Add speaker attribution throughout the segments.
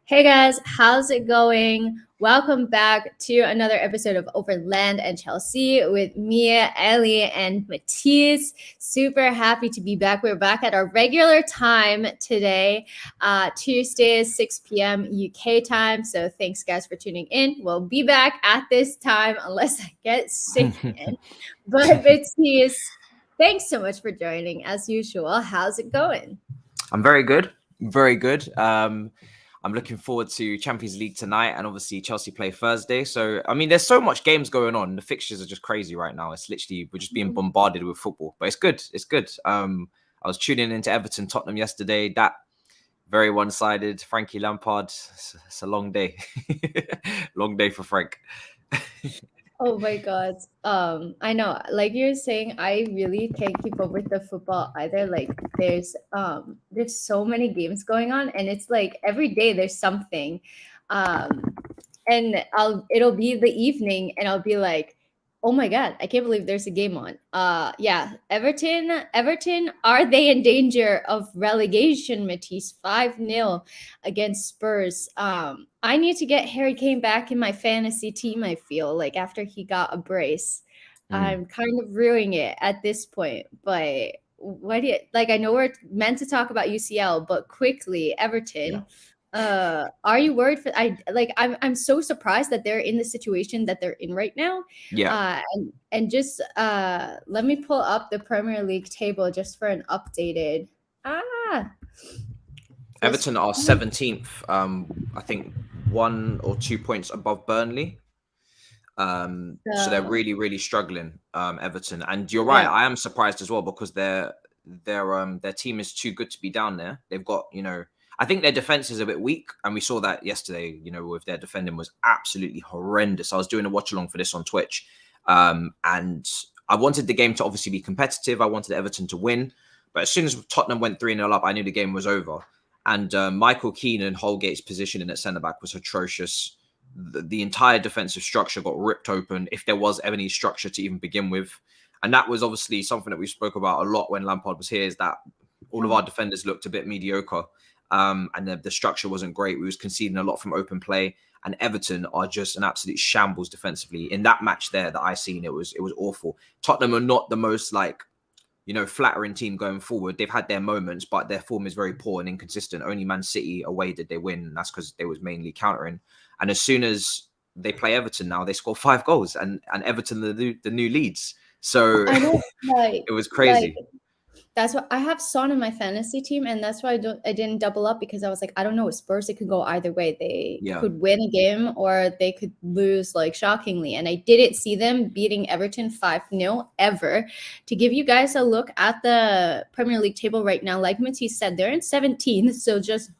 Speaker 1: Hey guys, how's it going? Welcome back to another episode of Overland and Chelsea with Mia, Ellie, and Matisse. Super happy to be back. We're back at our regular time today, Tuesday, 6 p.m. UK time. So thanks guys for tuning in. We'll be back at this time unless I get sick again. But Matisse, thanks so much for joining as usual. How's it going?
Speaker 2: I'm very good. Very good. I'm looking forward to Champions League tonight, and obviously Chelsea play Thursday. So, I mean, there's so much games going on. The fixtures are just crazy right now. It's literally, we're just being bombarded with football, but it's good. It's good. I was tuning into Everton Tottenham yesterday. That very one-sided. Frankie Lampard. It's a long day. Long day for Frank.
Speaker 1: Oh my God. I know, like you're saying, I really can't keep up with the football either. Like there's so many games going on and it's like every day there's something. Um and it'll be the evening and I'll be like, oh my God, I can't believe there's a game on. Yeah, Everton, are they in danger of relegation, Matisse? 5-0 against Spurs. I need to get Harry Kane back in my fantasy team, I feel like after he got a brace. I'm kind of ruining it at this point, but what do you like? I know we're meant to talk about UCL, but quickly, Everton.
Speaker 2: Yeah.
Speaker 1: Are you worried for I'm so surprised that they're in the situation that they're in right now.
Speaker 2: Yeah.
Speaker 1: And just let me pull up the Premier League table just for an updated.
Speaker 2: Everton are 17th. I think 1 or 2 points above Burnley. So they're really, really struggling, Everton. And you're right, I am surprised as well because their team is too good to be down there. They've got, I think their defense is a bit weak, and we saw that yesterday. With their defending was absolutely horrendous. I was doing a watch along for this on Twitch, and I wanted the game to obviously be competitive. I wanted Everton to win, but as soon as Tottenham went 3-0 up, I knew the game was over. And Michael Keane and Holgate's positioning at centre back was atrocious. The entire defensive structure got ripped open, if there was any structure to even begin with. And that was obviously something that we spoke about a lot when Lampard was here, is that all of our defenders looked a bit mediocre. And the structure wasn't great. We was conceding a lot from open play, and Everton are just an absolute shambles defensively. In that match there that I seen, it was awful. Tottenham are not the most flattering team going forward. They've had their moments, but their form is very poor and inconsistent. Only Man City away did they win, and that's because they was mainly countering. And as soon as they play Everton now, they score 5 goals, and Everton the new Leeds. So
Speaker 1: I know,
Speaker 2: it was crazy.
Speaker 1: That's why I have Son in my fantasy team, and that's why I didn't double up, because I was like, I don't know, with Spurs, it could go either way. They could win a game or they could lose shockingly. And I didn't see them beating Everton 5-0 ever. To give you guys a look at the Premier League table right now, like Matisse said, they're in 17th, so just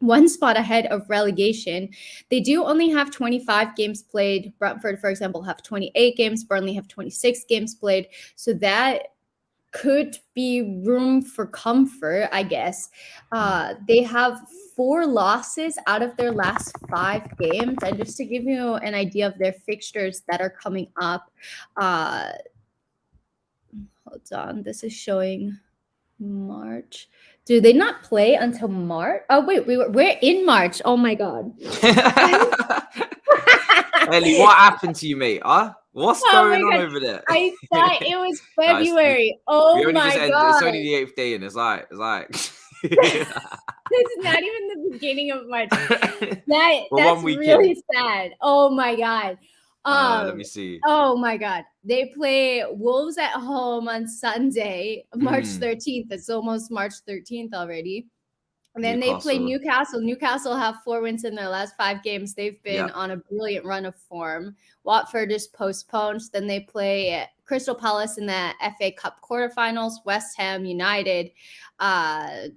Speaker 1: one spot ahead of relegation. They do only have 25 games played. Brentford, for example, have 28 games. Burnley have 26 games played. So that could be room for comfort, I guess. They have 4 losses out of their last 5 games. And just to give you an idea of their fixtures that are coming up, hold on, this is showing March. Do they not play until March? Oh wait, we're in March. Oh my God.
Speaker 2: Ellie, what happened to you, mate? What's going on over there?
Speaker 1: I thought it was February. Oh my God.
Speaker 2: It's only the 8th day, and it's like
Speaker 1: it's not even the beginning of March. That's really sad. Oh my God.
Speaker 2: Let me see.
Speaker 1: Oh my God. They play Wolves at home on Sunday, March 13th. It's almost March 13th already. And then they play Newcastle. Newcastle have 4 wins in their last 5 games. They've been on a brilliant run of form. Watford is postponed. Then they play Crystal Palace in the FA Cup quarterfinals, West Ham United,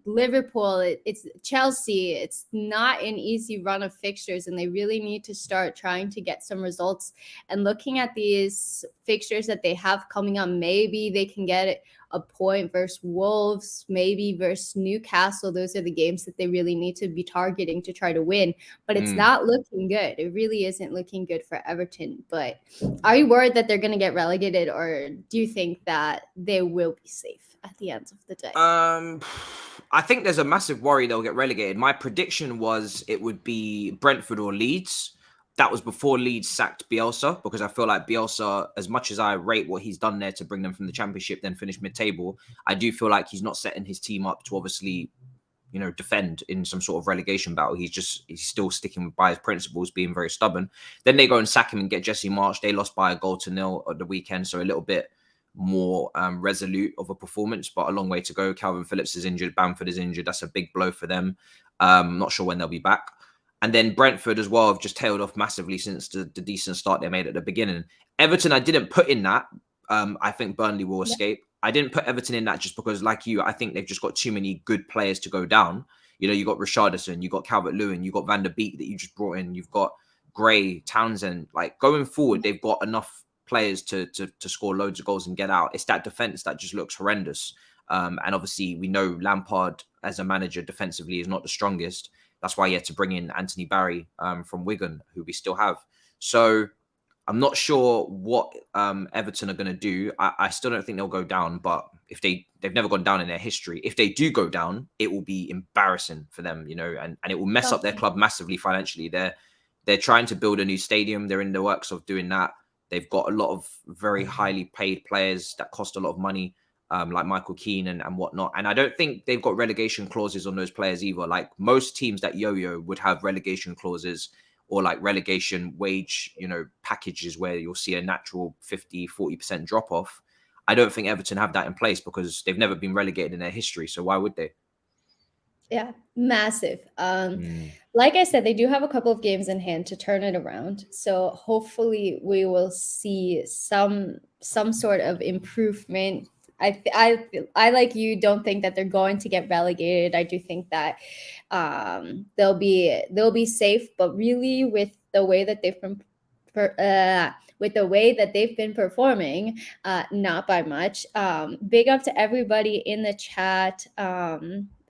Speaker 1: Liverpool. It's Chelsea. It's not an easy run of fixtures, and they really need to start trying to get some results. And looking at these fixtures that they have coming up, maybe they can get a point versus Wolves, maybe versus Newcastle. Those are the games that they really need to be targeting to try to win. But it's not looking good. It really isn't looking good for Everton. But are you worried that they're going to get relegated, or do you think that they will be safe at the end of the day?
Speaker 2: I think there's a massive worry they'll get relegated. My prediction was it would be Brentford or Leeds. That was before Leeds sacked Bielsa, because I feel like Bielsa, as much as I rate what he's done there to bring them from the Championship, then finish mid-table, I do feel like he's not setting his team up to obviously, defend in some sort of relegation battle. He's still sticking by his principles, being very stubborn. Then they go and sack him and get Jesse Marsch. They lost by 1-0 at the weekend, so a little bit more resolute of a performance, but a long way to go. Calvin Phillips is injured. Bamford is injured. That's a big blow for them. Not sure when they'll be back. And then Brentford as well have just tailed off massively since the decent start they made at the beginning. Everton, I didn't put in that. I think Burnley will escape. I didn't put Everton in that just because, like you, I think they've just got too many good players to go down. You got Richarlison, you got Calvert-Lewin, you got Van der Beek that you just brought in, you've got Gray, Townsend. Like, going forward, they've got enough players to score loads of goals and get out. It's that defense that just looks horrendous. And obviously, we know Lampard as a manager defensively is not the strongest. That's why he had to bring in Anthony Barry from Wigan, who we still have. So I'm not sure what Everton are going to do. I still don't think they'll go down, but if they've never gone down in their history. If they do go down, it will be embarrassing for them, and it will mess up their club massively financially. They're trying to build a new stadium. They're in the works of doing that. They've got a lot of very highly paid players that cost a lot of money, like Michael Keane and whatnot. And I don't think they've got relegation clauses on those players either. Like, most teams that yo-yo would have relegation clauses, or like relegation wage, packages where you'll see a natural 50-40% drop off. I don't think Everton have that in place because they've never been relegated in their history. So why would they?
Speaker 1: Yeah, massive. Like I said, they do have a couple of games in hand to turn it around. So hopefully we will see some sort of improvement. I like you, don't think that they're going to get relegated. I do think that they'll be safe, but really with the way that they've been performing, not by much. Big up to everybody in the chat.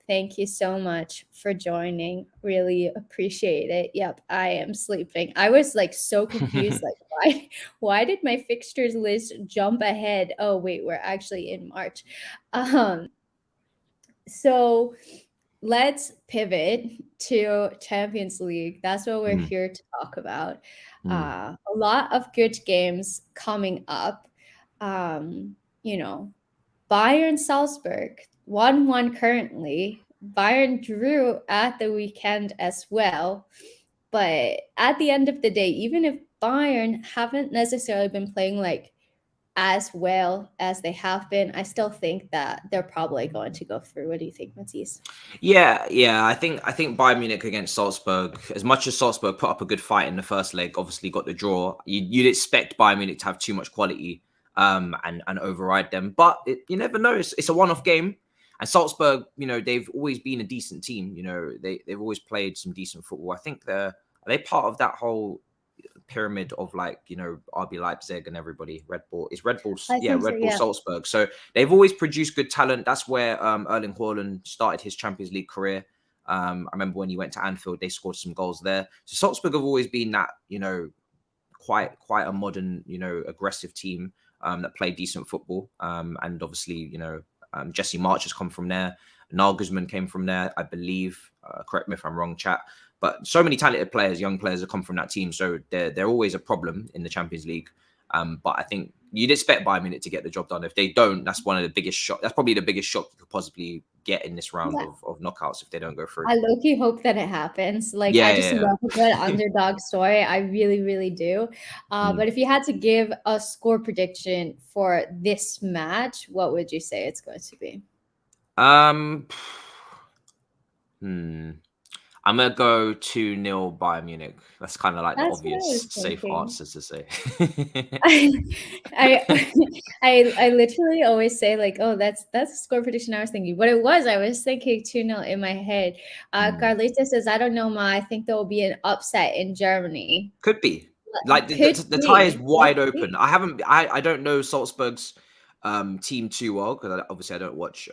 Speaker 1: Thank you so much for joining. Really appreciate it. Yep, I am sleeping. I was like so confused. Like, why did my fixtures list jump ahead? Oh, wait, we're actually in March. So let's pivot to Champions League. That's what we're here to talk about. A lot of good games coming up. Bayern Salzburg 1-1 currently. Bayern drew at the weekend as well. But at the end of the day, even if Bayern haven't necessarily been playing like as well as they have been, I still think that they're probably going to go through. What do you think, Matisse?
Speaker 2: Yeah. I think Bayern Munich against Salzburg, as much as Salzburg put up a good fight in the first leg, obviously got the draw, you'd expect Bayern Munich to have too much quality and override them. But you never know. It's a one-off game. And Salzburg, they've always been a decent team. They've always played some decent football. I think are they part of that whole pyramid of RB Leipzig and everybody? Red Bull, Salzburg. So they've always produced good talent. That's where Erling Haaland started his Champions League career. I remember when he went to Anfield, they scored some goals there. So Salzburg have always been that quite a modern aggressive team that play decent football. And obviously Jesse Marsch has come from there. Nagelsmann came from there, I believe. Correct me if I'm wrong, chat. But so many talented players, young players, have come from that team. So they're always a problem in the Champions League. But I think you'd expect Bayern Munich to get the job done. If they don't, that's one of the biggest shock. That's probably the biggest shock you could possibly get in this round of knockouts if they don't go through.
Speaker 1: I low-key hope that it happens. Love a good underdog story. I really, really do. But if you had to give a score prediction for this match, what would you say it's going to be?
Speaker 2: I'm going to go 2-0 Bayern Munich. That's kind of like the obvious safe answer to say.
Speaker 1: I literally always say like, oh, that's a score prediction I was thinking. But I was thinking 2-0 in my head. Carlita says, I don't know, Ma. I think there will be an upset in Germany.
Speaker 2: Could be. Like the tie is wide open. I don't know Salzburg's team too well, because obviously I don't watch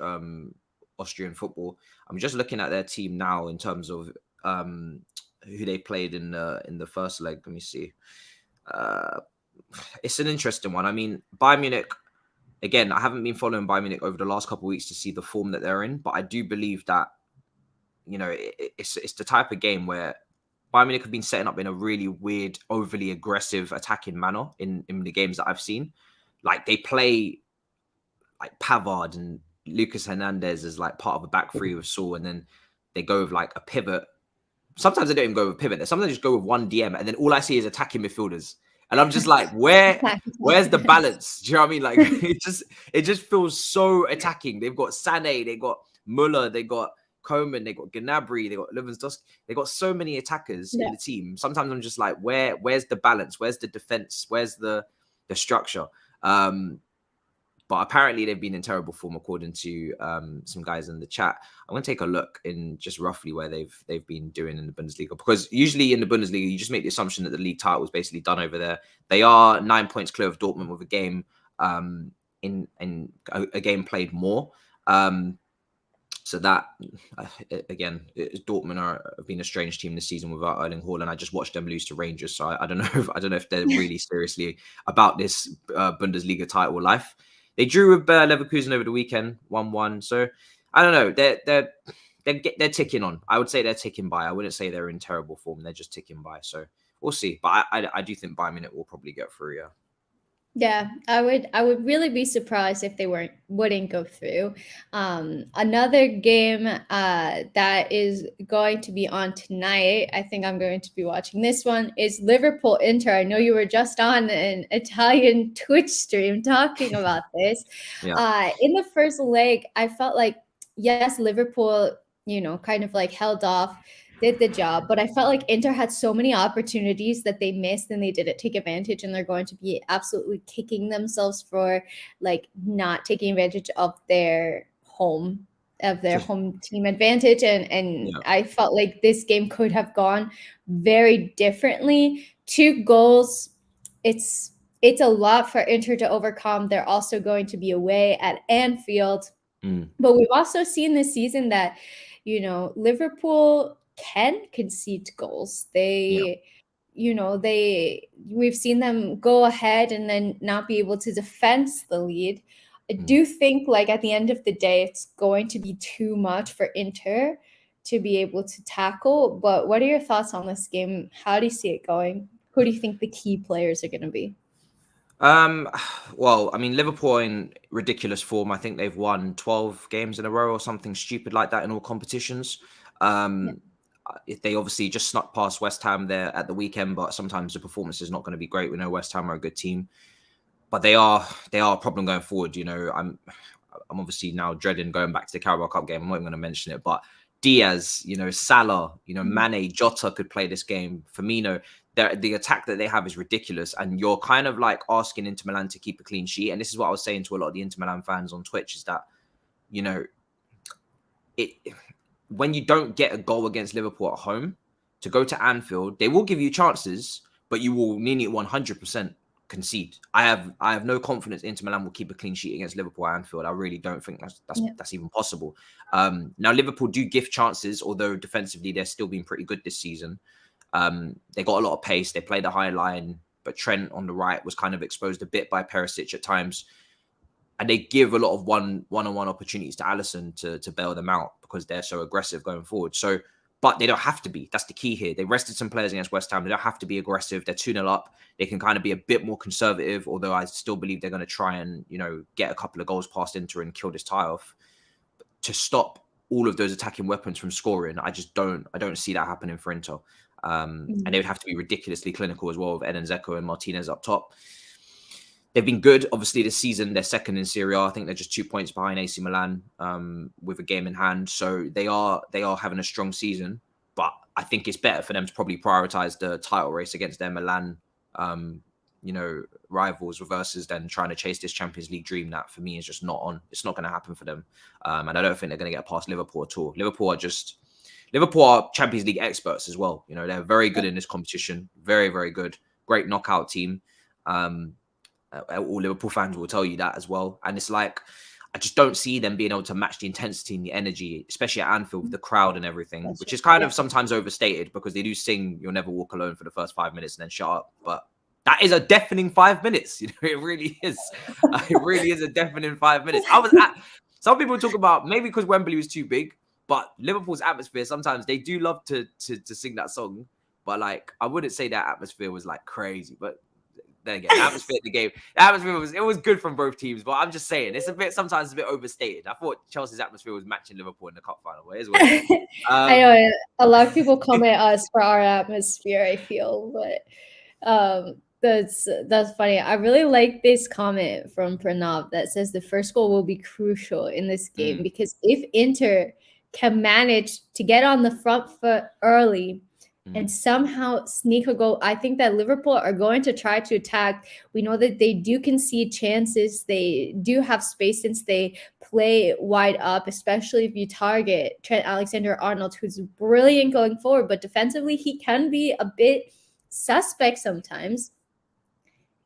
Speaker 2: Austrian football. I'm just looking at their team now in terms of who they played in the first leg. Let me see. It's an interesting one. I mean, Bayern Munich. Again, I haven't been following Bayern Munich over the last couple of weeks to see the form that they're in, but I do believe that, you know, it's the type of game where Bayern Munich have been setting up in a really weird, overly aggressive attacking manner in the games that I've seen. Like, they play like Pavard and Lucas Hernandez as like part of a back three with Saul, and then they go with like a pivot. Sometimes they don't even go with pivot. Sometimes they just go with one DM, and then all I see is attacking midfielders. And I'm just like, where's the balance? Do you know what I mean? Like, it just feels so attacking. They've got Sané, they got Muller, they got Coman, they got Gnabry, they got Lewandowski. They got so many attackers in the team. Sometimes I'm just like, where's the balance? Where's the defense? Where's the structure? But apparently they've been in terrible form, according to some guys in the chat. I'm going to take a look in just roughly where they've been doing in the Bundesliga, because usually in the Bundesliga you just make the assumption that the league title is basically done over there. They are 9 points clear of Dortmund with a game in a game played more. So that again, Dortmund have been a strange team this season without Erling Haaland. I just watched them lose to Rangers, so I don't know if they're really seriously about this Bundesliga title life. They drew with Leverkusen over the weekend, 1-1. So I don't know. They're ticking on. I would say they're ticking by. I wouldn't say they're in terrible form. They're just ticking by. So we'll see. But I do think Bayern Munich will probably get through. Yeah.
Speaker 1: Yeah, I would really be surprised if they wouldn't go through. Another game that is going to be on tonight, I think I'm going to be watching this one, is Liverpool Inter. I know you were just on an Italian Twitch stream talking about this. In the first leg, I felt like, yes, Liverpool, kind of like held off, did the job, but I felt like Inter had so many opportunities that they missed and they didn't take advantage, and they're going to be absolutely kicking themselves for like not taking advantage of their home team advantage. And I felt like this game could have gone very differently. 2 goals, it's a lot for Inter to overcome. They're also going to be away at Anfield. But we've also seen this season that, Liverpool can concede goals. We've seen them go ahead and then not be able to defend the lead. I do think, like, at the end of the day, it's going to be too much for Inter to be able to tackle. But what are your thoughts on this game? How do you see it going? Who do you think the key players are going to be?
Speaker 2: Well, I mean, Liverpool in ridiculous form. I think they've won 12 games in a row or something stupid like that in all competitions. They obviously just snuck past West Ham there at the weekend, but sometimes the performance is not going to be great. We know West Ham are a good team, but they are a problem going forward. I'm obviously now dreading going back to the Carabao Cup game. I'm not even going to mention it, but Diaz, Salah, Mane, Jota could play this game. Firmino, the attack that they have is ridiculous, and you're kind of like asking Inter Milan to keep a clean sheet. And this is what I was saying to a lot of the Inter Milan fans on Twitch, is that, when you don't get a goal against Liverpool at home, to go to Anfield, they will give you chances, but you will nearly 100% concede. I have no confidence Inter Milan will keep a clean sheet against Liverpool at Anfield. I really don't think that's even possible. Now Liverpool do give chances, although defensively they're still been pretty good this season. They got a lot of pace. They played a high line, but Trent on the right was kind of exposed a bit by Perisic at times. And they give a lot of one-on-one opportunities to Alisson to bail them out because they're so aggressive going forward. So, but they don't have to be. That's the key here. They rested some players against West Ham. They don't have to be aggressive. They're 2-0 up. They can kind of be a bit more conservative, although I still believe they're going to try and, get a couple of goals past Inter and kill this tie off. But to stop all of those attacking weapons from scoring, I don't see that happening for Inter. And they would have to be ridiculously clinical as well with Eden Dzeko and Martinez up top. They've been good, obviously, this season. They're second in Serie A. I think they're just 2 points behind AC Milan with a game in hand. So they are having a strong season. But I think it's better for them to probably prioritize the title race against their Milan, rivals versus than trying to chase this Champions League dream that, for me, is just not on. It's not going to happen for them. And I don't think they're going to get past Liverpool at all. Liverpool are Champions League experts as well. They're very good in this competition. Very, very good. Great knockout team. All Liverpool fans will tell you that as well. And it's like, I just don't see them being able to match the intensity and the energy, especially at Anfield with the crowd and everything, which is kind of sometimes overstated because they do sing "You'll Never Walk Alone" for the first 5 minutes and then shut up. But that is a deafening 5 minutes. You know, it really is. It really is a deafening 5 minutes. Some people talk about maybe because Wembley was too big, but Liverpool's atmosphere, sometimes they do love to sing that song. But like, I wouldn't say that atmosphere was like crazy, but then again, the atmosphere of the game, it was good from both teams. But I'm just saying, sometimes a bit overstated. I thought Chelsea's atmosphere was matching Liverpool in the cup final. But it is what it is.
Speaker 1: I know a lot of people comment us for our atmosphere, I feel, but that's funny. I really like this comment from Pranav that says the first goal will be crucial in this game because if Inter can manage to get on the front foot early and somehow sneak a goal, I think that Liverpool are going to try to attack. We know that they do concede chances. They do have space since they play wide up, especially if you target Trent Alexander-Arnold, who's brilliant going forward, but defensively he can be a bit suspect sometimes.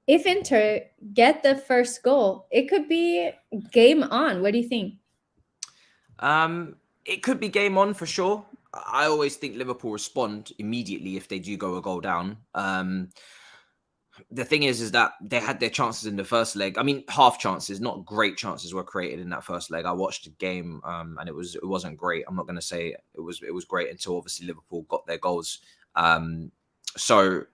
Speaker 1: If Inter get the first goal, it could be game on. What do you think?
Speaker 2: It could be game on for sure. I always think Liverpool respond immediately if they do go a goal down. The thing is that they had their chances in the first leg. I mean, half chances, not great chances were created in that first leg. I watched the game and it wasn't great. I'm not going to say it was great until obviously Liverpool got their goals. So,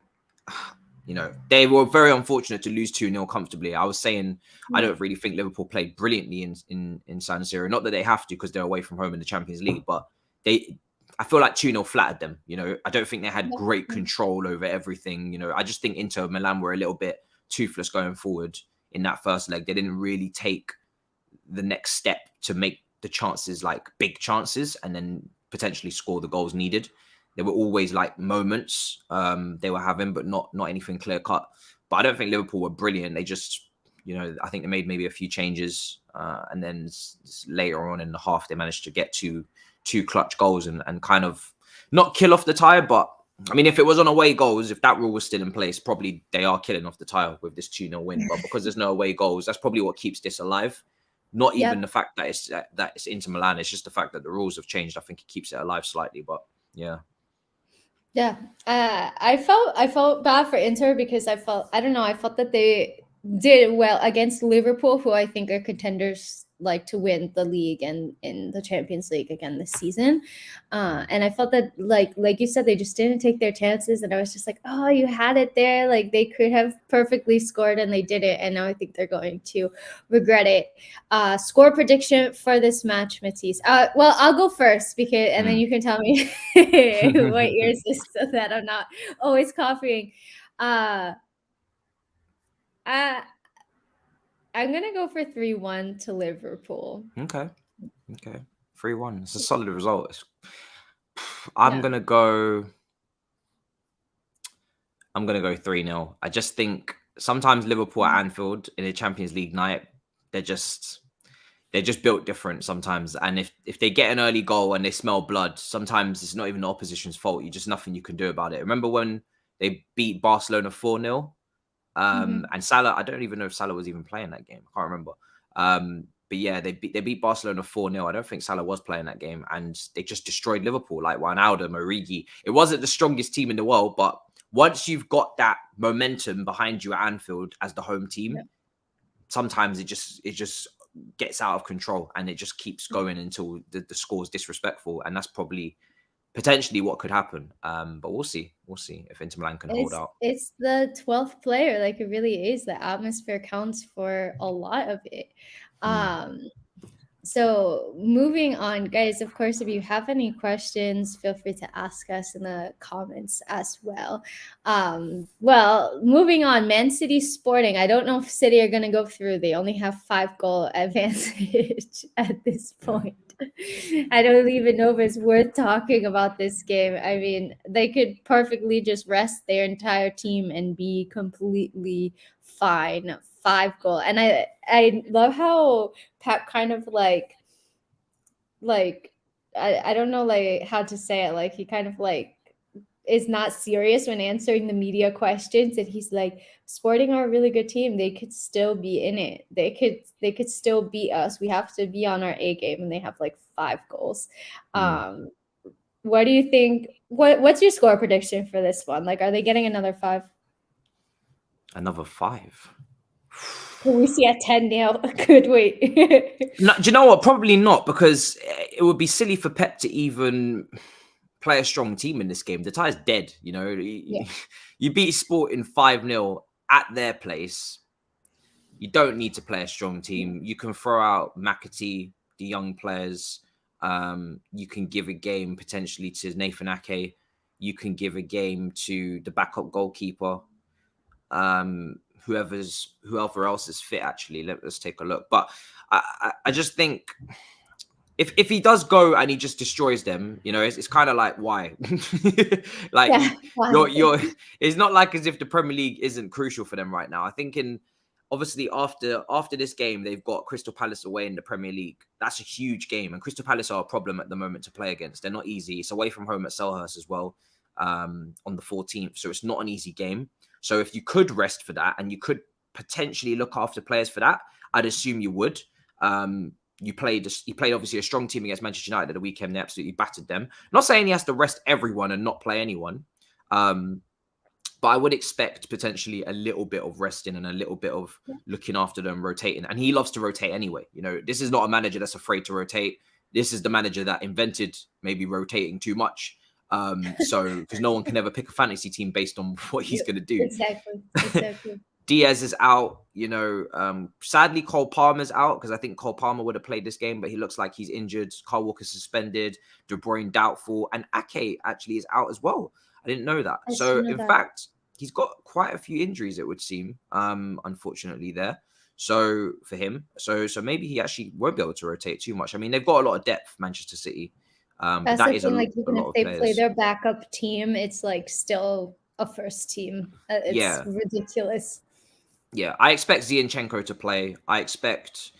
Speaker 2: you know, they were very unfortunate to lose 2-0 comfortably. I was saying I don't really think Liverpool played brilliantly in San Siro. Not that they have to because they're away from home in the Champions League, but I feel like 2-0 flattered them. You know, I don't think they had great control over everything. You know, I just think Inter Milan were a little bit toothless going forward in that first leg. They didn't really take the next step to make the chances like big chances and then potentially score the goals needed. There were always like moments they were having, but not anything clear cut. But I don't think Liverpool were brilliant. They just, you know, I think they made maybe a few changes and then later on in the half they managed to get two clutch goals and kind of not kill off the tie. But I mean, if it was on away goals, if that rule was still in place, probably they are killing off the tie with this 2-0 win. But because there's no away goals, that's probably what keeps this alive. Not even the fact that it's Inter Milan. It's just the fact that the rules have changed. I think it keeps it alive slightly. But yeah.
Speaker 1: Yeah, I felt bad for Inter because I felt that they did well against Liverpool, who I think are contenders like to win the league and in the Champions League again this season. And I felt that like you said, they just didn't take their chances, and I was just like, oh, you had it there. Like they could have perfectly scored and they didn't, and now I think they're going to regret it. Score prediction for this match, Matisse. Well, I'll go first because, and then you can tell me what yours is so that I'm not always copying. I'm going to go for 3-1 to Liverpool.
Speaker 2: Okay. 3-1. It's a solid result. I'm going to go 3-0. I just think sometimes Liverpool at Anfield in a Champions League night, they're just built different sometimes. And if they get an early goal and they smell blood, sometimes it's not even the opposition's fault. You just nothing you can do about it. Remember when they beat Barcelona 4-0? And Salah, I don't even know if Salah was even playing that game. I can't remember. But yeah, they beat Barcelona 4-0. I don't think Salah was playing that game, and they just destroyed Liverpool. Like Wijnaldum, Origi. It wasn't the strongest team in the world, but once you've got that momentum behind you at Anfield as the home team, sometimes it just gets out of control and it just keeps going until the score is disrespectful, and that's probably potentially what could happen. But we'll see if Inter Milan can hold out.
Speaker 1: It's the 12th player. Like it really is. The atmosphere counts for a lot of it. So moving on, guys, of course, if you have any questions, feel free to ask us in the comments as well. Well, moving on, Man City Sporting. I don't know if City are going to go through. They only have 5-goal advantage at this point. I don't even know if it's worth talking about this game. I mean, they could perfectly just rest their entire team and be completely fine. 5-goal. And I love how Pep kind of like I don't know like how to say it. Like he kind of like is not serious when answering the media questions, and he's like, Sporting are a really good team. They could still be in it. They could still beat us. We have to be on our A game, and they have like 5 goals. What do you think? What's your score prediction for this one? Like, are they getting another 5?
Speaker 2: Another 5.
Speaker 1: Can we see a 10-0? Could we?
Speaker 2: No, do you know what? Probably not, because it would be silly for Pep to even play a strong team in this game. The tie's dead. You know, you beat Sporting 5-0 at their place. You don't need to play a strong team. You can throw out McAtee, the young players. You can give a game potentially to Nathan Ake. You can give a game to the backup goalkeeper. Whoever else is fit, actually. Let's take a look. But I just think if he does go and he just destroys them, you know, it's kind of like, why? Like, you're it's not like as if the Premier League isn't crucial for them right now. I think obviously after this game, they've got Crystal Palace away in the Premier League. That's a huge game, and Crystal Palace are a problem at the moment to play against. They're not easy. It's away from home at Selhurst as well, on the 14th, so it's not an easy game. So if you could rest for that, and you could potentially look after players for that, I'd assume you would. He played obviously a strong team against Manchester United at the weekend. They absolutely battered them. Not saying he has to rest everyone and not play anyone. But I would expect potentially a little bit of resting and a little bit of looking after them, rotating. And he loves to rotate anyway. You know, this is not a manager that's afraid to rotate. This is the manager that invented maybe rotating too much. So because no one can ever pick a fantasy team based on what he's going to do.
Speaker 1: Exactly.
Speaker 2: Diaz is out, you know. Sadly, Cole Palmer's out, because I think Cole Palmer would have played this game, but he looks like he's injured. Kyle Walker suspended. De Bruyne doubtful, and Ake actually is out as well. I didn't know that. In fact, he's got quite a few injuries, it would seem. Unfortunately, there. So for him, so maybe he actually won't be able to rotate too much. I mean, they've got a lot of depth, Manchester City.
Speaker 1: That's the thing. Like, even if they play their backup team, it's like still a first team. It's ridiculous.
Speaker 2: Yeah, I expect Zinchenko to play. I expect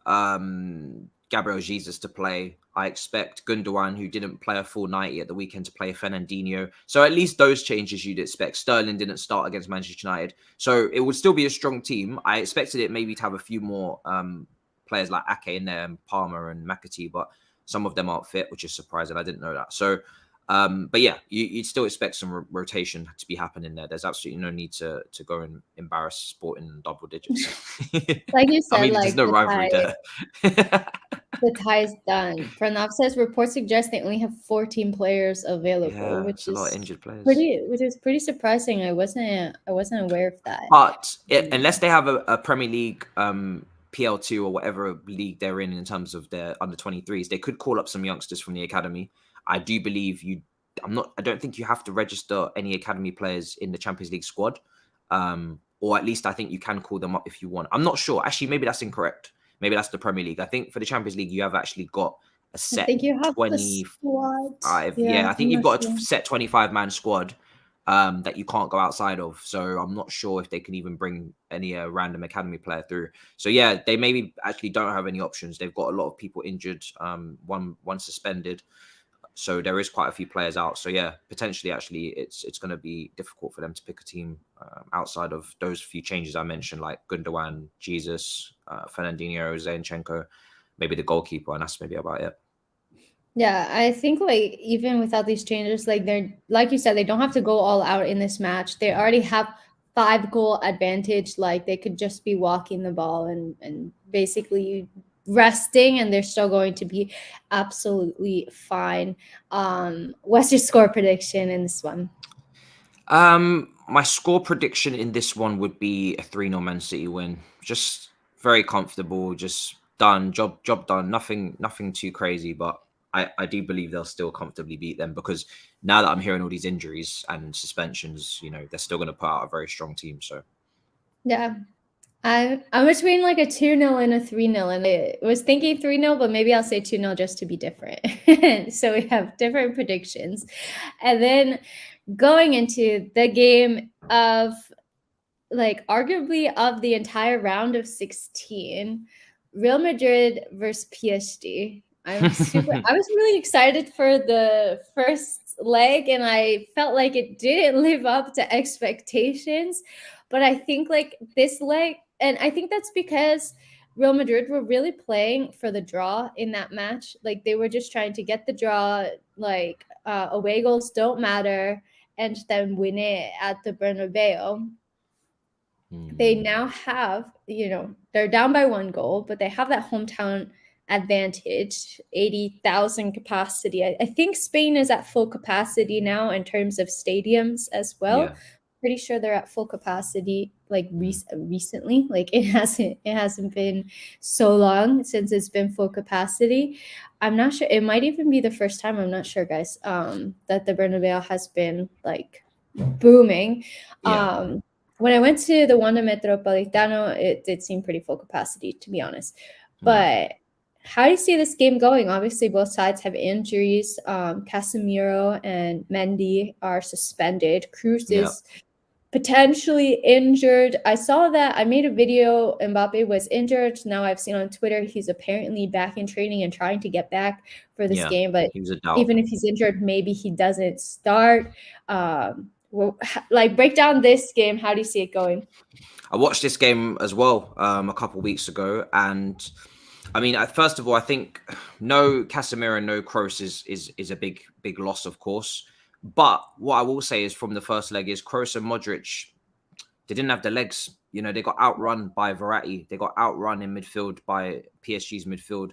Speaker 2: Gabriel Jesus to play. I expect Gundogan, who didn't play a full 90 at the weekend, to play Fernandinho. So at least those changes you'd expect. Sterling didn't start against Manchester United. So it would still be a strong team. I expected it maybe to have a few more players like Ake in there, and Palmer and McAtee, but some of them aren't fit, which is surprising. I didn't know that. So, but yeah, you'd still expect some rotation to be happening there. There's absolutely no need to go and embarrass Sporting in double digits.
Speaker 1: Like you said,
Speaker 2: I mean, there's no rivalry there.
Speaker 1: The tie's done. Pranav says reports suggest they only have 14 players available, which is a lot of injured players. Which is pretty surprising. I wasn't aware of that.
Speaker 2: But unless they have a Premier League PL2 or whatever league they're in terms of their under 23s, they could call up some youngsters from the academy. I do believe I don't think you have to register any academy players in the Champions League squad. Or at least I think you can call them up if you want. I'm not sure. Actually, maybe that's incorrect. Maybe that's the Premier League. I think for the Champions League, you have actually got a set 25. Yeah, I think you've got a set 25-man squad that you can't go outside of. So I'm not sure if they can even bring any random academy player through. So yeah, they maybe actually don't have any options. They've got a lot of people injured, one suspended. So there is quite a few players out. So yeah, potentially actually it's going to be difficult for them to pick a team outside of those few changes I mentioned, like Gundogan, Jesus, Fernandinho, Zinchenko, maybe the goalkeeper, and that's maybe about it.
Speaker 1: Yeah, I think like even without these changes, like they're, like you said, they don't have to go all out in this match. They already have 5-goal advantage. Like they could just be walking the ball and basically resting, and they're still going to be absolutely fine. What's your score prediction in this one?
Speaker 2: My score prediction in this one would be a 3-0 Man City win. Just very comfortable, just done, job done. Nothing too crazy, but I do believe they'll still comfortably beat them, because now that I'm hearing all these injuries and suspensions, you know, they're still going to put out a very strong team. So
Speaker 1: yeah. I'm between like a 2-0 and a 3-0, and I was thinking 3-0, but maybe I'll say 2-0 just to be different. So we have different predictions. And then going into the game of like arguably of the entire round of 16, Real Madrid versus PSG. I was really excited for the first leg, and I felt like it didn't live up to expectations. But I think like this leg, and I think that's because Real Madrid were really playing for the draw in that match. Like they were just trying to get the draw, like away goals don't matter, and then win it at the Bernabeu. They now have, they're down by 1 goal, but they have that hometown advantage, 80,000 capacity. I think Spain is at full capacity now in terms of stadiums as well.
Speaker 2: Yeah.
Speaker 1: Pretty sure they're at full capacity like recently. Like it hasn't been so long since it's been full capacity. I'm not sure. It might even be the first time, I'm not sure, guys, that the Bernabeu has been like booming.
Speaker 2: Yeah.
Speaker 1: When I went to the Wanda Metropolitano, it did seem pretty full capacity, to be honest. But how do you see this game going? Obviously, both sides have injuries. Casemiro and Mendy are suspended. Cruz is potentially injured. I saw that. I made a video. Mbappe was injured. Now I've seen on Twitter he's apparently back in training and trying to get back for this game. But even if he's injured, maybe he doesn't start. Like break down this game. How do you see it going?
Speaker 2: I watched this game as well a couple of weeks ago, and I mean, first of all, I think no Casemiro, no Kroos is a big loss, of course. But what I will say is from the first leg is Kroos and Modric, they didn't have the legs. They got outrun by Verratti. They got outrun in midfield by PSG's midfield.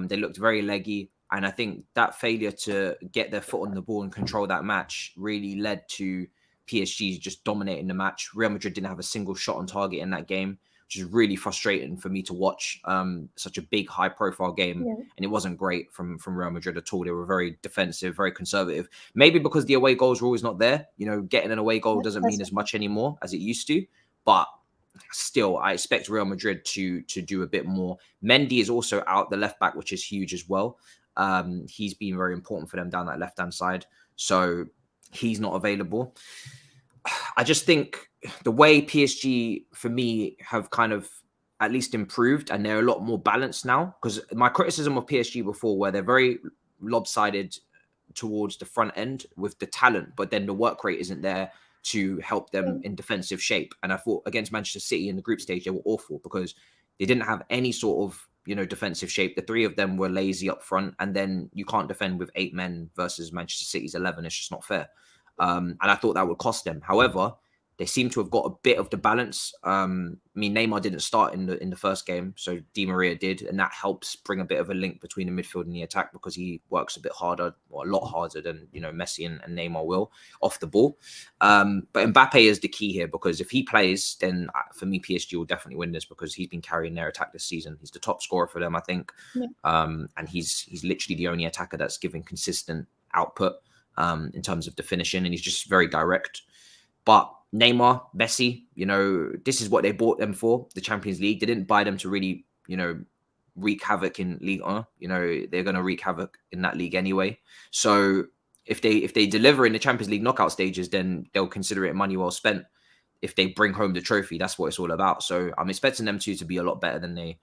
Speaker 2: They looked very leggy. And I think that failure to get their foot on the ball and control that match really led to PSG just dominating the match. Real Madrid didn't have a single shot on target in that game, which is really frustrating for me to watch. Such a big, high-profile game, and it wasn't great from Real Madrid at all. They were very defensive, very conservative. Maybe because the away goals rule is not there. Getting an away goal doesn't mean as much anymore as it used to. But still, I expect Real Madrid to do a bit more. Mendy is also out, the left back, which is huge as well. He's been very important for them down that left-hand side. So he's not available. I just think the way PSG, for me, have kind of at least improved, and they're a lot more balanced now. Because my criticism of PSG before, where they're very lopsided towards the front end with the talent, but then the work rate isn't there to help them in defensive shape. And I thought against Manchester City in the group stage, they were awful because they didn't have any sort of defensive shape. The three of them were lazy up front, and then you can't defend with 8 men versus Manchester City's 11. It's just not fair. And I thought that would cost them. However, they seem to have got a bit of the balance. I mean, Neymar didn't start in the first game, so Di Maria did, and that helps bring a bit of a link between the midfield and the attack because he works a bit harder, or a lot harder than Messi and Neymar will off the ball. But Mbappe is the key here, because if he plays, then for me, PSG will definitely win this because he's been carrying their attack this season. He's the top scorer for them, I think, and he's literally the only attacker that's giving consistent output in terms of the finishing, and he's just very direct. But Neymar, Messi, this is what they bought them for, the Champions League. They didn't buy them to really, wreak havoc in Ligue 1. They're going to wreak havoc in that league anyway. So if they deliver in the Champions League knockout stages, then they'll consider it money well spent. If they bring home the trophy, that's what it's all about. So I'm expecting them to be a lot better than they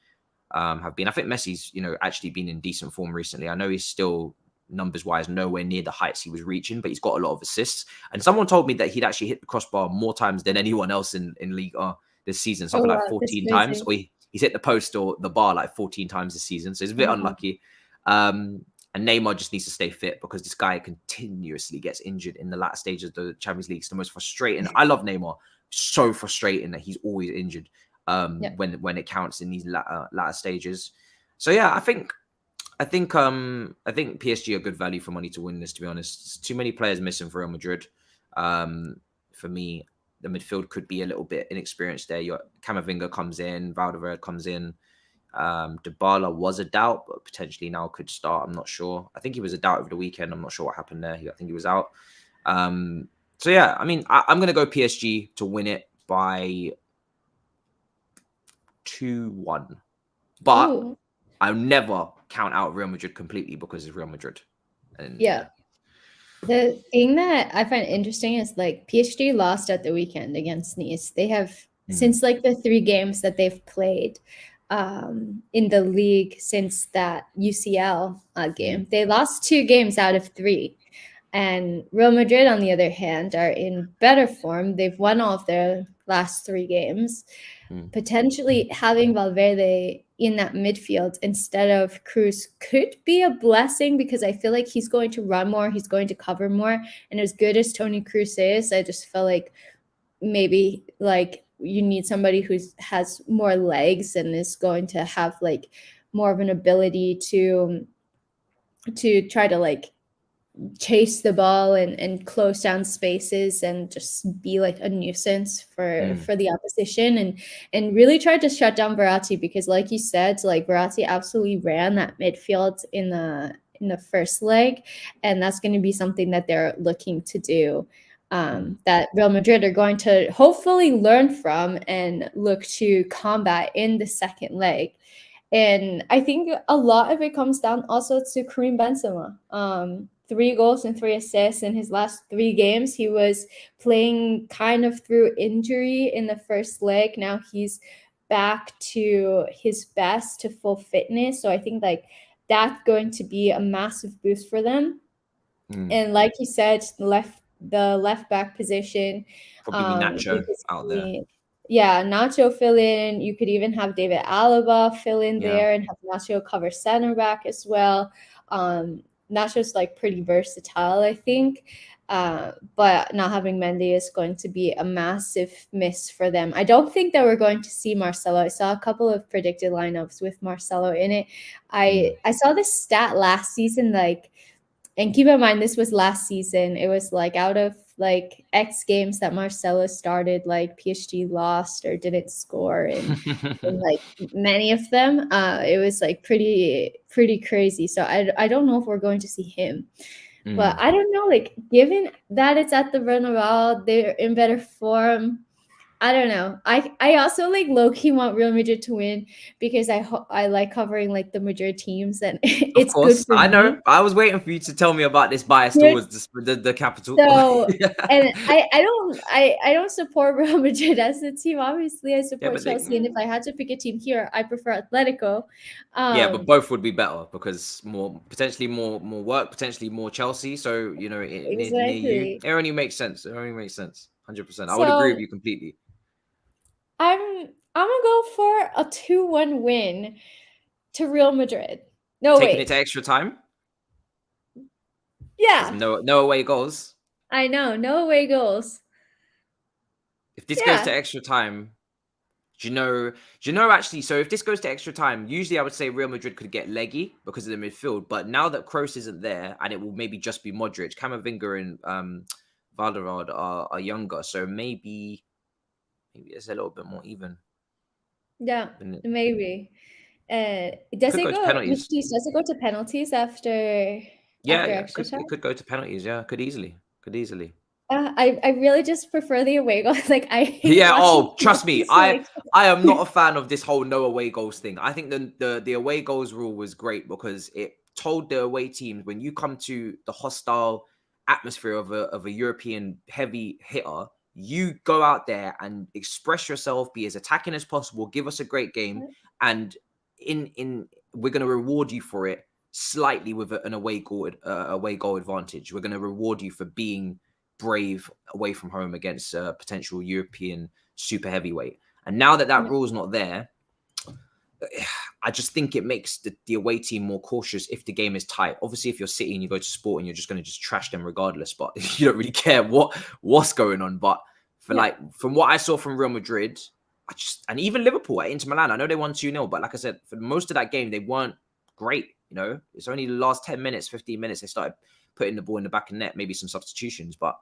Speaker 2: have been. I think Messi's, actually been in decent form recently. I know he's still numbers wise nowhere near the heights he was reaching, but he's got a lot of assists. And someone told me that he'd actually hit the crossbar more times than anyone else in Ligue 1 this season, something like 14 times, or he's hit the post or the bar like 14 times this season, so it's a bit unlucky. And Neymar just needs to stay fit because this guy continuously gets injured in the latter stages of the Champions League. It's the most frustrating. I love Neymar. So frustrating that he's always injured when it counts in these latter stages. So yeah, I think PSG are good value for money to win this, to be honest. There's too many players missing for Real Madrid. For me, the midfield could be a little bit inexperienced there. Your Camavinga comes in, Valverde comes in. Dybala was a doubt, but potentially now could start. I'm not sure. I think he was a doubt over the weekend. I'm not sure what happened there. I think he was out. So yeah, I mean, I'm going to go PSG to win it by 2-1. But I'll never count out Real Madrid completely because it's Real Madrid. And
Speaker 1: the thing that I find interesting is like PSG lost at the weekend against Nice. They have since like the 3 games that they've played, in the league since that UCL game.
Speaker 2: Mm.
Speaker 1: They lost 2 games out of 3. And Real Madrid, on the other hand, are in better form. They've won all of their last 3 games. Potentially having Valverde in that midfield instead of Cruz could be a blessing, because I feel like he's going to run more, he's going to cover more. And as good as Toni Kroos is, I just feel like maybe like you need somebody who has more legs and is going to have like more of an ability to try to like chase the ball and close down spaces and just be like a nuisance for the opposition, and really tried to shut down Verratti, because like you said, like Verratti absolutely ran that midfield in the first leg, and that's going to be something that they're looking to do, that Real Madrid are going to hopefully learn from and look to combat in the second leg. And I think a lot of it comes down also to Karim Benzema. 3 goals and 3 assists in his last 3 games. He was playing kind of through injury in the first leg. Now he's back to his best, to full fitness. So I think like that's going to be a massive boost for them. And like you said, the left back position.
Speaker 2: Probably Nacho out there.
Speaker 1: Yeah, Nacho fill in. You could even have David Alaba fill in there and have Nacho cover center back as well. Nacho's like pretty versatile, I think. But not having Mendy is going to be a massive miss for them. I don't think that we're going to see Marcelo. I saw a couple of predicted lineups with Marcelo in it. I saw this stat last season, like, and keep in mind this was last season. It was like out of like X games that Marcelo started, like PSG lost or didn't score in like many of them. It was like pretty crazy. So I don't know if we're going to see him. But I don't know, like given that it's at the Bernabeu, they're in better form. I don't know. I also like low-key want Real Madrid to win, because I like covering like the Madrid teams, and it's
Speaker 2: of course,
Speaker 1: good for
Speaker 2: I know.
Speaker 1: me.
Speaker 2: I was waiting for you to tell me about this bias towards the capital.
Speaker 1: So, and I don't support Real Madrid as a team. Obviously, I support Chelsea, and if I had to pick a team here, I prefer Atletico.
Speaker 2: But both would be better, because potentially more work, potentially more Chelsea. So you know, near you, it only makes sense. 100%. I would agree with you completely.
Speaker 1: I'm gonna go for a 2-1 win to Real Madrid. No,
Speaker 2: taking it to extra time.
Speaker 1: Yeah.
Speaker 2: No away goals.
Speaker 1: I know, no away goals.
Speaker 2: If this goes to extra time, do you know actually? So if this goes to extra time, usually I would say Real Madrid could get leggy because of the midfield. But now that Kroos isn't there, and it will maybe just be Modric, Camavinga and Valderrad are younger, so maybe it's a little bit more even.
Speaker 1: Yeah, maybe. Does it go to penalties after? Extra time?
Speaker 2: It could go to penalties. Yeah, could easily.
Speaker 1: I really just prefer the away goals. Like
Speaker 2: trust me, I am not a fan of this whole no away goals thing. I think the away goals rule was great, because it told the away teams, when you come to the hostile atmosphere of a European heavy hitter, you go out there and express yourself, be as attacking as possible, give us a great game, and we're going to reward you for it slightly with an away goal advantage. We're going to reward you for being brave away from home against a potential European super heavyweight. And now that rule is not there, I just think it makes the away team more cautious if the game is tight. Obviously, if you're City and you go to Sport and you're just going to just trash them regardless, but you don't really care what's going on. But from what I saw from Real Madrid, and even Liverpool at Inter Milan, I know they won 2-0, but like I said, for most of that game, they weren't great. You know, it's only the last 10 minutes, 15 minutes, they started putting the ball in the back of net, maybe some substitutions, but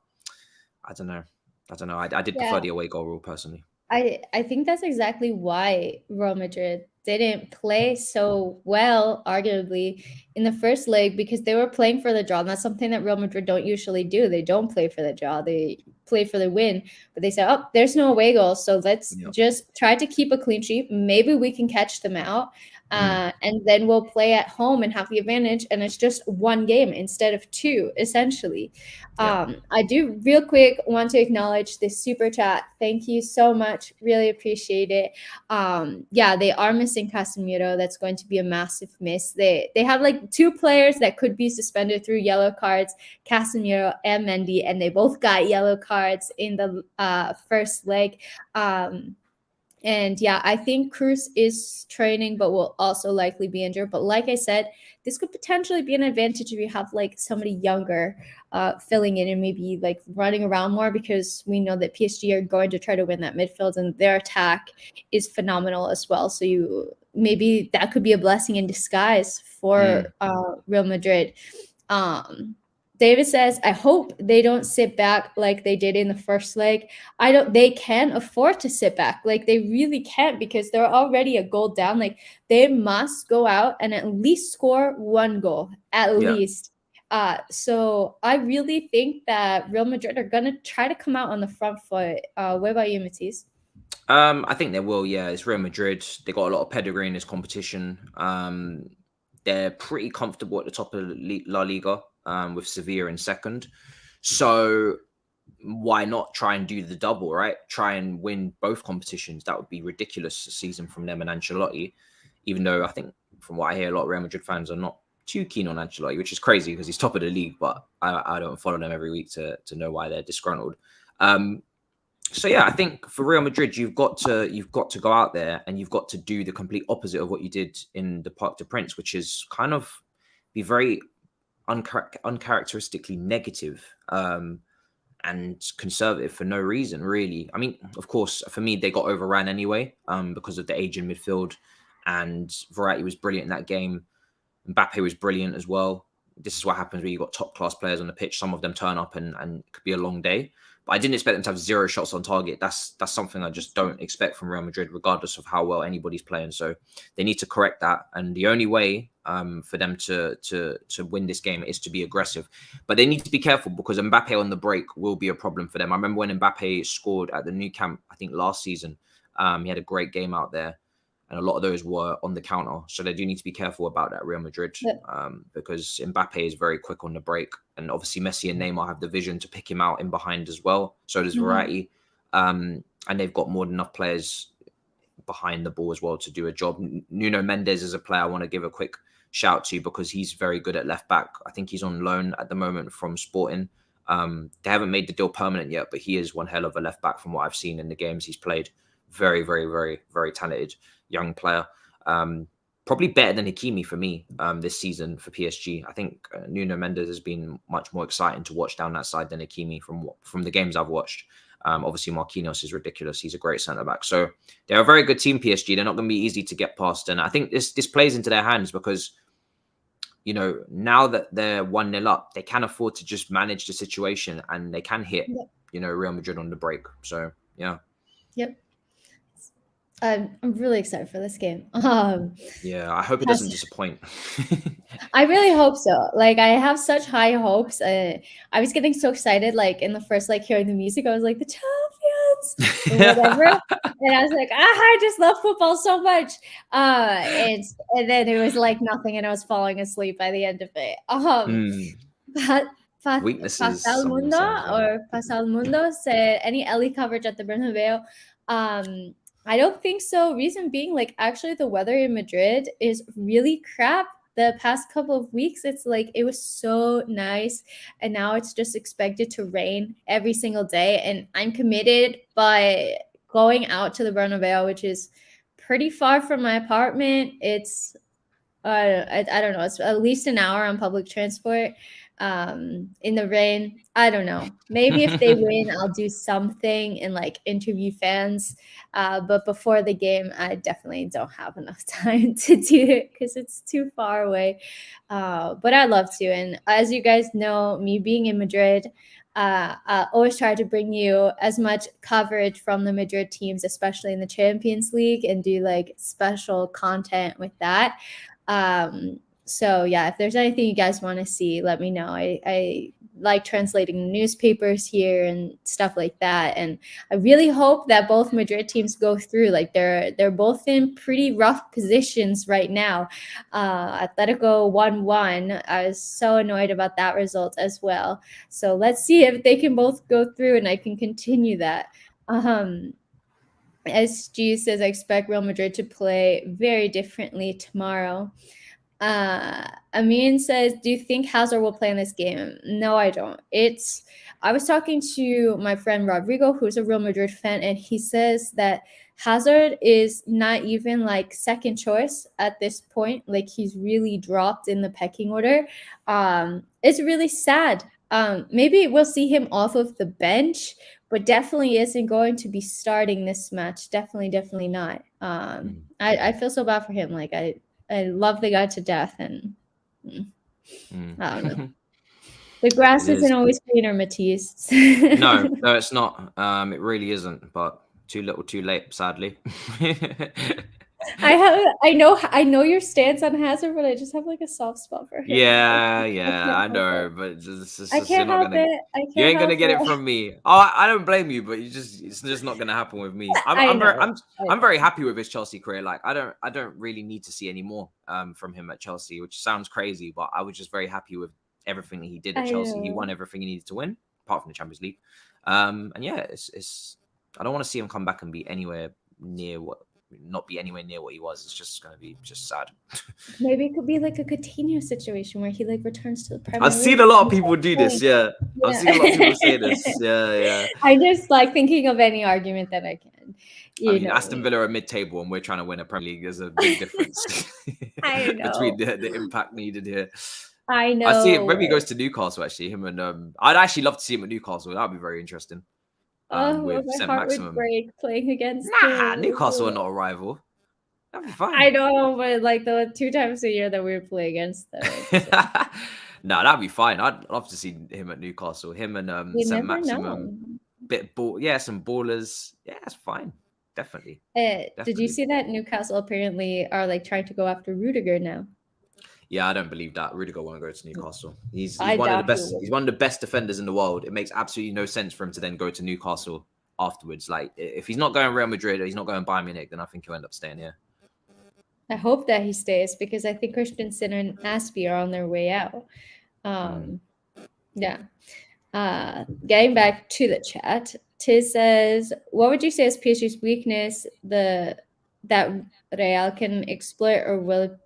Speaker 2: I don't know. I did prefer the away goal rule personally.
Speaker 1: I think that's exactly why Real Madrid didn't play so well, arguably, in the first leg, because they were playing for the draw. And that's something that Real Madrid don't usually do. They don't play for the draw. They play for the win. But they said, oh, there's no away goal, so let's just try to keep a clean sheet. Maybe we can catch them out. And then we'll play at home and have the advantage, and it's just one game instead of two, essentially. I do real quick want to acknowledge this super chat. Thank you so much. Really appreciate it. Yeah, they are missing Casemiro. That's going to be a massive miss. They have like two players that could be suspended through yellow cards, Casemiro and Mendy, and they both got yellow cards in the first leg. And yeah, I think Cruz is training, but will also likely be injured. But like I said, this could potentially be an advantage if you have like somebody younger filling in and maybe like running around more, because we know that PSG are going to try to win that midfield and their attack is phenomenal as well. So maybe that could be a blessing in disguise for Real Madrid. David says, I hope they don't sit back like they did in the first leg. They can't afford to sit back. Like they really can't, because they're already a goal down. Like they must go out and at least score one goal, at least. So I really think that Real Madrid are going to try to come out on the front foot. What about you, Matisse?
Speaker 2: I think they will. Yeah, it's Real Madrid. They got a lot of pedigree in this competition. They're pretty comfortable at the top of La Liga, with Sevilla in second. So why not try and do the double, right? Try and win both competitions. That would be ridiculous season from them and Ancelotti, even though I think from what I hear, a lot of Real Madrid fans are not too keen on Ancelotti, which is crazy because he's top of the league, but I don't follow them every week to know why they're disgruntled. So yeah, I think for Real Madrid, you've got to go out there and you've got to do the complete opposite of what you did in the Parc des Princes, which is kind of be very uncharacteristically negative and conservative for no reason, really. I mean, of course, for me, they got overran anyway because of the age in midfield, and Verratti was brilliant in that game. Mbappe was brilliant as well. This is what happens when you've got top class players on the pitch. Some of them turn up and it could be a long day. But I didn't expect them to have 0 shots on target. That's something I just don't expect from Real Madrid, regardless of how well anybody's playing. So they need to correct that. And the only way for them to win this game is to be aggressive. But they need to be careful because Mbappe on the break will be a problem for them. I remember when Mbappe scored at the Nou Camp, I think last season, he had a great game out there. And a lot of those were on the counter. So they do need to be careful about that, Real Madrid, because Mbappe is very quick on the break. And obviously Messi and Neymar have the vision to pick him out in behind as well. So does Verratti. And they've got more than enough players behind the ball as well to do a job. Nuno Mendes is a player I want to give a quick shout to because he's very good at left back. I think he's on loan at the moment from Sporting. They haven't made the deal permanent yet, but he is one hell of a left back from what I've seen in the games he's played. Very, very, very, very talented young player. Probably better than Hakimi for me this season for PSG. I think Nuno Mendes has been much more exciting to watch down that side than Hakimi from the games I've watched. Obviously, Marquinhos is ridiculous. He's a great centre-back. So they're a very good team, PSG. They're not going to be easy to get past. And I think this plays into their hands because, you know, now that they're 1-0 up, they can afford to just manage the situation and they can hit, you know, Real Madrid on the break. So, yeah.
Speaker 1: Yep. I'm really excited for this game.
Speaker 2: Yeah, I hope it doesn't disappoint.
Speaker 1: I really hope so. Like, I have such high hopes. I was getting so excited, like, in the first, like, hearing the music. I was like, the champions, or whatever. And I was like, I just love football so much. And then it was, like, nothing, and I was falling asleep by the end of it.
Speaker 2: Weaknesses.
Speaker 1: Pasal Mundo said, any Ellie coverage at the Bernabeu? I don't think so. Reason being, like, actually the weather in Madrid is really crap. The past couple of weeks, it's like it was so nice, and now it's just expected to rain every single day. And I'm committed by going out to the Bernabeu, which is pretty far from my apartment. It's I don't know. It's at least an hour on public transport. In the rain, I don't know. Maybe if they win, I'll do something and like interview fans. But before the game, I definitely don't have enough time to do it because it's too far away. But I'd love to. And as you guys know, me being in Madrid, I always try to bring you as much coverage from the Madrid teams, especially in the Champions League, and do like special content with that. So yeah, if there's anything you guys want to see, let me know. I like translating newspapers here and stuff like that, and I really hope that both Madrid teams go through. Like they're both in pretty rough positions right now. Atletico 1-1. I was so annoyed about that result as well. So let's see if they can both go through and I can continue that. SG says, I expect Real Madrid to play very differently tomorrow. Amin says, do you think Hazard will play in this game? No, I don't. I was talking to my friend Rodrigo, who's a Real Madrid fan, and he says that Hazard is not even like second choice at this point. Like he's really dropped in the pecking order. It's really sad. Maybe we'll see him off of the bench, but definitely isn't going to be starting this match. Definitely not. I feel so bad for him. Like I love the guy to death, and I don't know. The grass isn't always greener, Matisse.
Speaker 2: No, it's not. It really isn't. But too little, too late. Sadly.
Speaker 1: I know your stance on Hazard, but I just have like a soft spot for him.
Speaker 2: Yeah, I know, but
Speaker 1: I can't help it.
Speaker 2: You ain't gonna get it from me. Oh, I don't blame you, but it's just not gonna happen with me. I'm very happy with his Chelsea career. Like I don't really need to see any more from him at Chelsea, which sounds crazy, but I was just very happy with everything that he did at Chelsea. He won everything he needed to win, apart from the Champions League. And yeah, it's I don't want to see him come back and be anywhere near what he was. It's just going to be just sad.
Speaker 1: Maybe it could be like a Coutinho situation where he like returns to the Premier
Speaker 2: League. I've seen a lot of people do this. Yeah. I've seen a lot of people say this. Yeah.
Speaker 1: I just like thinking of any argument that I can.
Speaker 2: I mean, Aston Villa are mid-table and we're trying to win a Premier League. There's a big difference
Speaker 1: I know.
Speaker 2: between the impact needed here.
Speaker 1: I know.
Speaker 2: I see him. Maybe he goes to Newcastle. Actually, him and I'd actually love to see him at Newcastle. That'd be very interesting.
Speaker 1: With my heart would break playing against
Speaker 2: Newcastle are not a rival. That'd be fine.
Speaker 1: I know, but like the 2 times a year that we would play against them. So.
Speaker 2: No, that'd be fine. I'd love to see him at Newcastle. Him and St. Maximum. Some ballers. Yeah, it's fine. Definitely.
Speaker 1: Did you see that Newcastle apparently are like trying to go after Rudiger now?
Speaker 2: Yeah, I don't believe that. Rudiger won't go to Newcastle. He's one of the best. He's one of the best defenders in the world. It makes absolutely no sense for him to then go to Newcastle afterwards. Like, if he's not going Real Madrid or he's not going Bayern Munich, then I think he'll end up staying here.
Speaker 1: I hope that he stays because I think Christensen and Aspie are on their way out. Yeah. Getting back to the chat, Tiz says, "What would you say is PSG's weakness? That Real can exploit, or will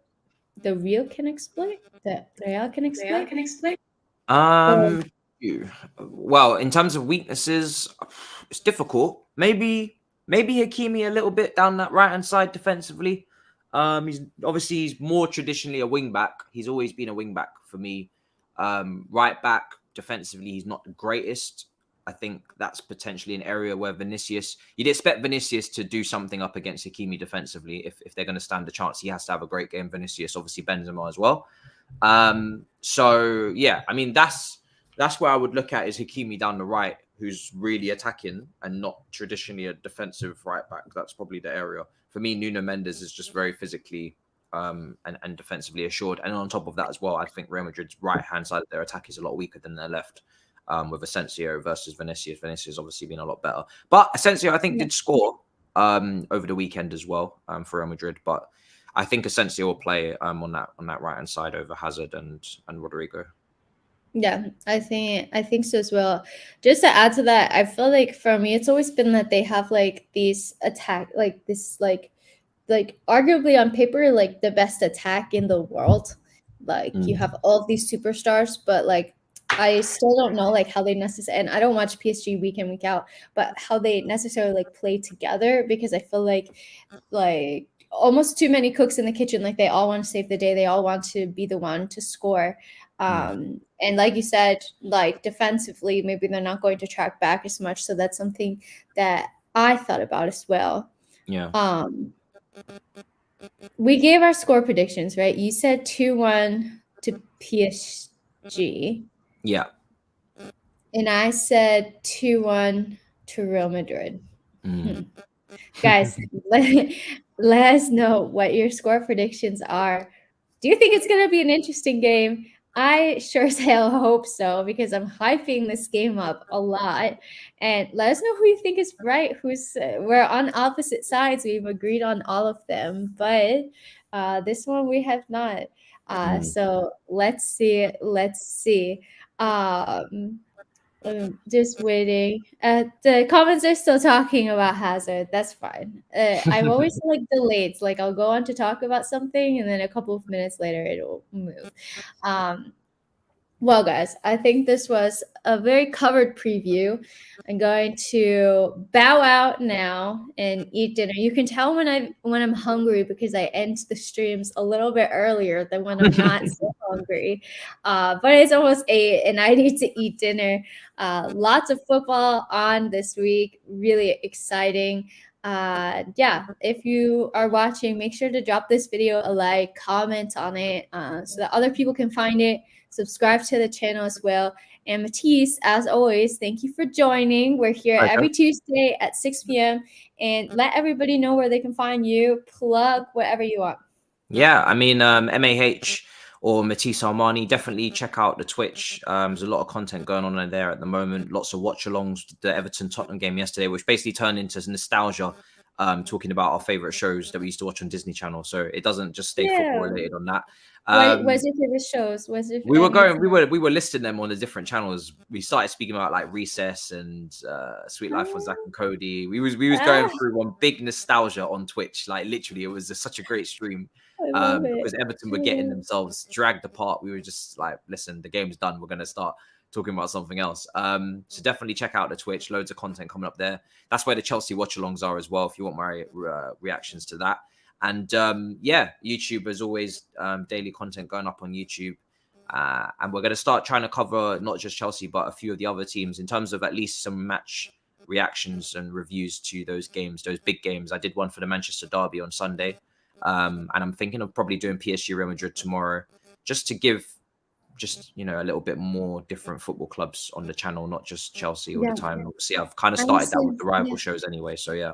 Speaker 1: the Real can exploit? That Real can exploit?
Speaker 2: Well, in terms of weaknesses, it's difficult. Maybe Hakimi a little bit down that right hand side defensively. He's more traditionally a wing back. He's always been a wing back for me. Right back defensively, he's not the greatest. I think that's potentially an area where you'd expect Vinicius to do something up against Hakimi defensively. If they're going to stand a chance, he has to have a great game. Vinicius, obviously Benzema as well. So yeah, I mean, that's where I would look at is Hakimi down the right, who's really attacking and not traditionally a defensive right back. That's probably the area. For me, Nuno Mendes is just very physically and defensively assured. And on top of that as well, I think Real Madrid's right-hand side of their attack is a lot weaker than their left. With Asensio versus Vinicius. Vinicius obviously been a lot better. But Asensio, I think, did score over the weekend as well for Real Madrid. But I think Asensio will play on that right-hand side over Hazard and Rodrigo.
Speaker 1: Yeah, I think so as well. Just to add to that, I feel like for me, it's always been that they have like these attack, like this, like arguably on paper, like the best attack in the world. Like you have all of these superstars, but like I still don't know like how they necessarily, and I don't watch PSG week in, week out, but how they necessarily like play together, because I feel like almost too many cooks in the kitchen. Like they all want to save the day. They all want to be the one to score. And like you said, like defensively, maybe they're not going to track back as much. So that's something that I thought about as well.
Speaker 2: Yeah.
Speaker 1: We gave our score predictions, right? You said 2-1 to PSG.
Speaker 2: Yeah.
Speaker 1: And I said 2-1 to Real Madrid. Guys, let us know what your score predictions are Do you think it's going to be an interesting game? I sure as hell hope so, because I'm hyping this game up a lot. And let us know who you think is right. We're on opposite sides. We've agreed on all of them, but this one we have not. So let's see. Let's see. Just waiting. The comments are still talking about Hazard. That's fine. I'm always like delayed. Like I'll go on to talk about something, and then a couple of minutes later, it'll move. Well, guys, I think this was a very covered preview. I'm going to bow out now and eat dinner. You can tell when I'm hungry because I end the streams a little bit earlier than when I'm not so hungry. But it's almost 8, and I need to eat dinner. Lots of football on this week. Really exciting. Yeah, if you are watching, make sure to drop this video a like, comment on it so that other people can find it. Subscribe to the channel as well. And Matisse, as always, thank you for joining. We're here every Tuesday at 6 p.m. And let everybody know where they can find you. Plug whatever you want.
Speaker 2: Yeah, I mean, MAH or Matisse Armani, definitely check out the Twitch. There's a lot of content going on in there at the moment. Lots of watch-alongs. The Everton-Tottenham game yesterday, which basically turned into nostalgia, talking about our favorite shows that we used to watch on Disney Channel. So it doesn't just stay football related on that.
Speaker 1: What's your favorite shows?
Speaker 2: We were listing them on the different channels. We started speaking about like Recess and Sweet Life on Zach and Cody. We was going through one big nostalgia on Twitch. Like literally, it was such a great stream. Because Everton were getting themselves dragged apart. We were just like, listen, the game's done. We're going to start talking about something else. So definitely check out the Twitch. Loads of content coming up there. That's where the Chelsea watch-alongs are as well, if you want my reactions to that. And yeah, YouTube, as always, daily content going up on YouTube. And we're going to start trying to cover not just Chelsea, but a few of the other teams in terms of at least some match reactions and reviews to those games, those big games. I did one for the Manchester Derby on Sunday. And I'm thinking of probably doing PSG Real Madrid tomorrow, just to give a little bit more different football clubs on the channel, not just Chelsea all the time. Obviously, I've kind of started that with the rival shows anyway. So yeah.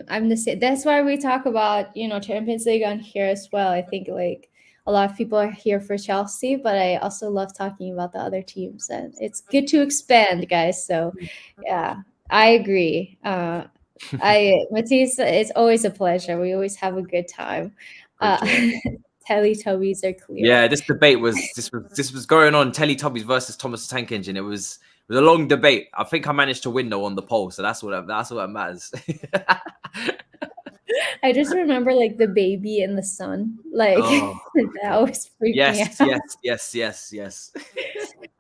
Speaker 1: I'm the same. That's why we talk about Champions League on here as well. I think like a lot of people are here for Chelsea, but I also love talking about the other teams, and it's good to expand, guys. So yeah, I agree. Matisse, it's always a pleasure. We always have a good time. Teletubbies are clear.
Speaker 2: Yeah, this debate was going on. Teletubbies versus Thomas the Tank Engine. It was a long debate. I think I managed to win though on the poll, so that's what matters.
Speaker 1: I just remember like the baby and the sun, like that always freaked me out.
Speaker 2: Yes.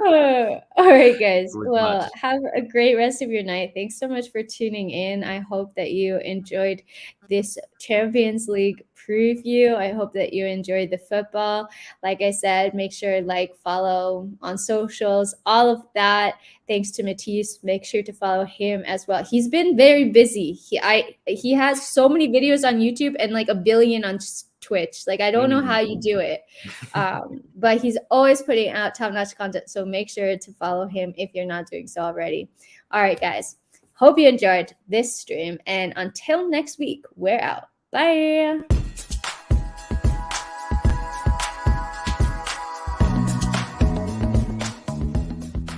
Speaker 1: All right, guys. Well, have a great rest of your night. Thanks so much for tuning in. I hope that you enjoyed this Champions League preview. I hope that you enjoyed the football. Like I said, make sure follow on socials, all of that. Thanks to Matisse. Make sure to follow him as well. He's been very busy. He has so many videos on YouTube and like 1 billion on Twitch. Like, I don't know how you do it. But he's always putting out top-notch content. So make sure to follow him if you're not doing so already. All right, guys. Hope you enjoyed this stream. And until next week, we're out. Bye.